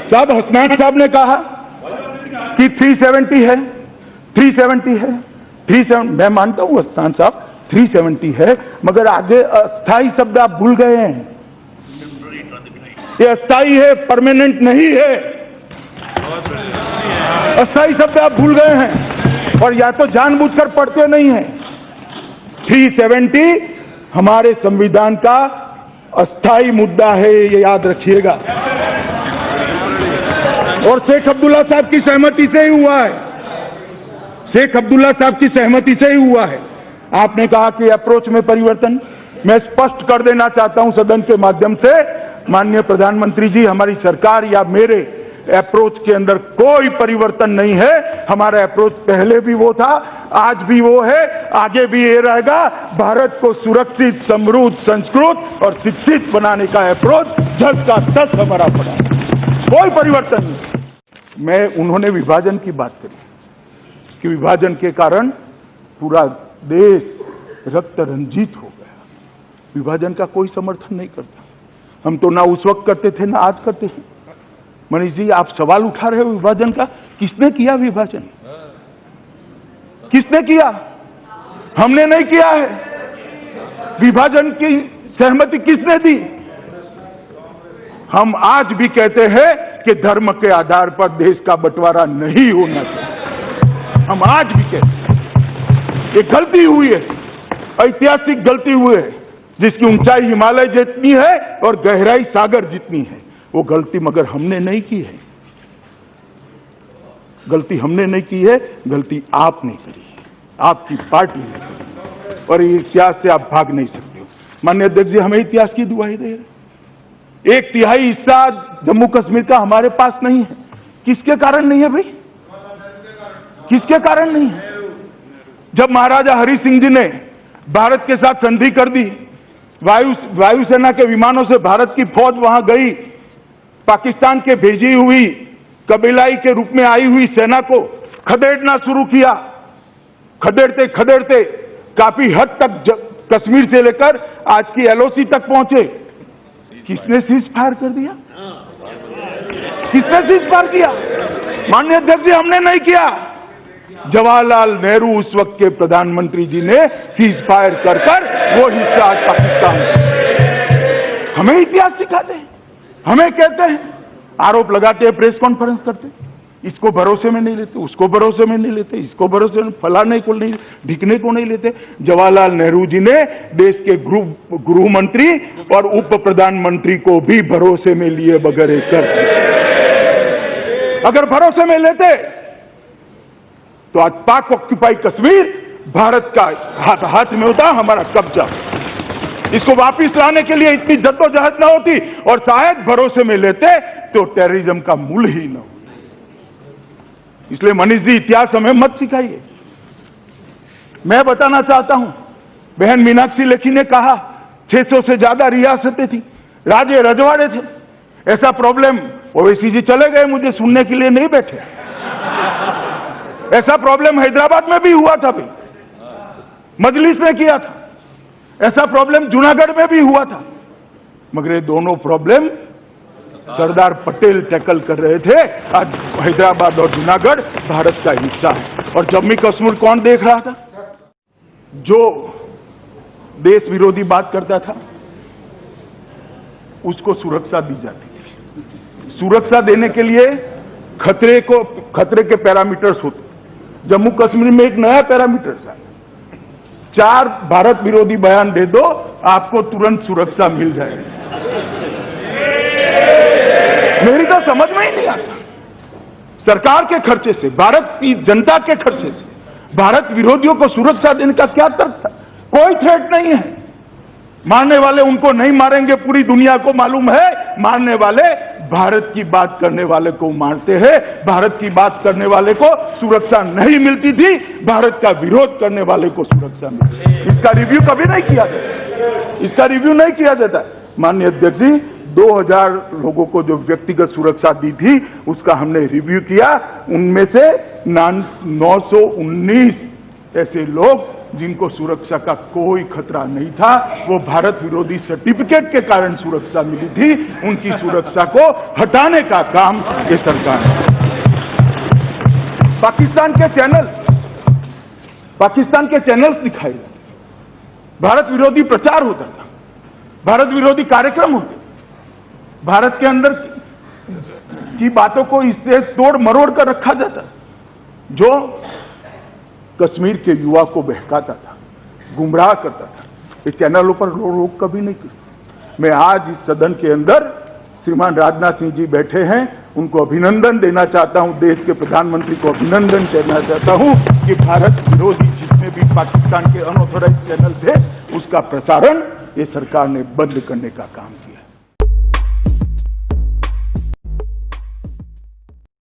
साहब हसनैन साहब ने कहा कि 370 है, 370 है, 370। मैं मानता हूं हसनैन साहब 370 है, मगर आगे अस्थाई शब्द आप भूल गए हैं। ये अस्थाई है, परमानेंट नहीं है। अस्थाई शब्द आप भूल गए हैं और या तो जानबूझकर पढ़ते नहीं हैं। 370 हमारे संविधान का अस्थाई मुद्दा है, ये याद रखिएगा। और शेख अब्दुल्ला साहब की सहमति से ही हुआ है, शेख अब्दुल्ला साहब की सहमति से ही हुआ है। आपने कहा कि अप्रोच में परिवर्तन, मैं स्पष्ट कर देना चाहता हूं सदन के माध्यम से, माननीय प्रधानमंत्री जी, हमारी सरकार या मेरे अप्रोच के अंदर कोई परिवर्तन नहीं है। हमारा अप्रोच पहले भी वो था, आज भी वो है, आगे भी ये रहेगा। भारत को सुरक्षित, समृद्ध, संस्कृत और शिक्षित बनाने का अप्रोच जस का तस हमारा पड़ा, कोई परिवर्तन नहीं। मैं उन्होंने विभाजन की बात करी कि विभाजन के कारण पूरा देश रक्त रंजित हो गया। विभाजन का कोई समर्थन नहीं करता। हम तो ना उस वक्त करते थे ना आज करते हैं। मनीष जी, आप सवाल उठा रहे हो विभाजन का, किसने किया विभाजन? किसने किया? हमने नहीं किया है। विभाजन की सहमति किसने दी? हम आज भी कहते हैं कि धर्म के आधार पर देश का बंटवारा नहीं होना चाहिए। हम आज भी कहते हैं ये गलती हुई है, ऐतिहासिक गलती हुई है, जिसकी ऊंचाई हिमालय जितनी है और गहराई सागर जितनी है। वो गलती मगर हमने नहीं की है, गलती हमने नहीं की है, गलती आपने करी है, आपकी पार्टी ने करी, और ये इतिहास से आप भाग नहीं सकते हो। माननीय अध्यक्ष जी, हमें इतिहास की दुहाई दे रहे। 1/3 हिस्सा जम्मू कश्मीर का हमारे पास नहीं है। किसके कारण नहीं है भाई? किसके कारण नहीं है? जब महाराजा हरि सिंह जी ने भारत के साथ संधि कर दी, वायुसेना के विमानों से भारत की फौज वहां गई, पाकिस्तान के भेजी हुई कबीलाई के रूप में आई हुई सेना को खदेड़ना शुरू किया। खदेड़ते खदेड़ते काफी हद तक कश्मीर से लेकर आज की LOC तक पहुंचे। किसने सीज फायर कर दिया? किसने सीज फायर किया? माननीय अध्यक्ष जी, हमने नहीं किया। जवाहरलाल नेहरू उस वक्त के प्रधानमंत्री जी ने सीज फायर कर वो हिस्सा आज पाकिस्तान। हमें इतिहास सिखाते हैं, हमें कहते हैं, आरोप लगाते हैं, प्रेस कॉन्फ्रेंस करते, इसको भरोसे में नहीं लेते, उसको भरोसे में नहीं लेते, इसको भरोसे में, फलाने को नहीं, ढिकने को नहीं लेते। जवाहरलाल नेहरू जी ने देश के गृह मंत्री और उप प्रधानमंत्री को भी भरोसे में लिए बगैर कर। अगर भरोसे में लेते तो आज पाक ऑक्यूपाई कश्मीर भारत का हाथ में होता, हमारा कब्जा। इसको वापस लाने के लिए इतनी जद्दोजहद न होती, और शायद भरोसे में लेते तो टेररिज्म का मूल ही न होता। इसलिए मनीष जी, इतिहास हमें मत सिखाइए। मैं बताना चाहता हूं, बहन मीनाक्षी लेखी ने कहा 600 से ज्यादा रियासतें थी, राज्य रजवाड़े थे। ऐसा प्रॉब्लम ओवैसी जी चले गए, मुझे सुनने के लिए नहीं बैठे। ऐसा प्रॉब्लम हैदराबाद में भी हुआ था, भाई मजलिस ने किया था। ऐसा प्रॉब्लम जूनागढ़ में भी हुआ था, मगर ये दोनों प्रॉब्लम सरदार पटेल टैकल कर रहे थे। आज हैदराबाद और जूनागढ़ भारत का हिस्सा है। और जम्मू कश्मीर कौन देख रहा था? जो देश विरोधी बात करता था उसको सुरक्षा दी जाती थी। सुरक्षा देने के लिए खतरे के पैरामीटर्स होते। जम्मू कश्मीर में एक नया पैरामीटर था, 4 भारत विरोधी बयान दे दो, आपको तुरंत सुरक्षा मिल जाएगी। मेरी तो समझ में ही नहीं आता, सरकार के खर्चे से, भारत की जनता के खर्चे से भारत विरोधियों को सुरक्षा देने का क्या तर्क था? कोई थ्रेट नहीं है। मारने वाले उनको नहीं मारेंगे, पूरी दुनिया को मालूम है। मारने वाले भारत की बात करने वाले को मारते हैं। भारत की बात करने वाले को सुरक्षा नहीं मिलती थी, भारत का विरोध करने वाले को सुरक्षा मिलती। इसका रिव्यू कभी नहीं किया जाता, इसका रिव्यू नहीं किया जाता। माननीय अध्यक्ष जी, 2000 लोगों को जो व्यक्तिगत सुरक्षा दी थी उसका हमने रिव्यू किया। उनमें से 919 ऐसे लोग जिनको सुरक्षा का कोई खतरा नहीं था, वो भारत विरोधी सर्टिफिकेट के कारण सुरक्षा मिली थी, उनकी सुरक्षा को हटाने का काम ये सरकार ने। पाकिस्तान के चैनल्स दिखाए, भारत विरोधी प्रचार होता था, भारत विरोधी कार्यक्रम होते, भारत के अंदर की बातों को इससे तोड़ मरोड़ कर रखा जाता, जो कश्मीर के युवा को बहकाता था, गुमराह करता था। इस चैनलों पर रोक कभी नहीं की। मैं आज इस सदन के अंदर श्रीमान राजनाथ सिंह जी बैठे हैं, उनको अभिनंदन देना चाहता हूं, देश के प्रधानमंत्री को अभिनंदन करना चाहता हूं कि भारत विरोधी जितने भी पाकिस्तान के अनऑथोराइज्ड चैनल थे, उसका प्रसारण ये सरकार ने बंद करने का काम किया।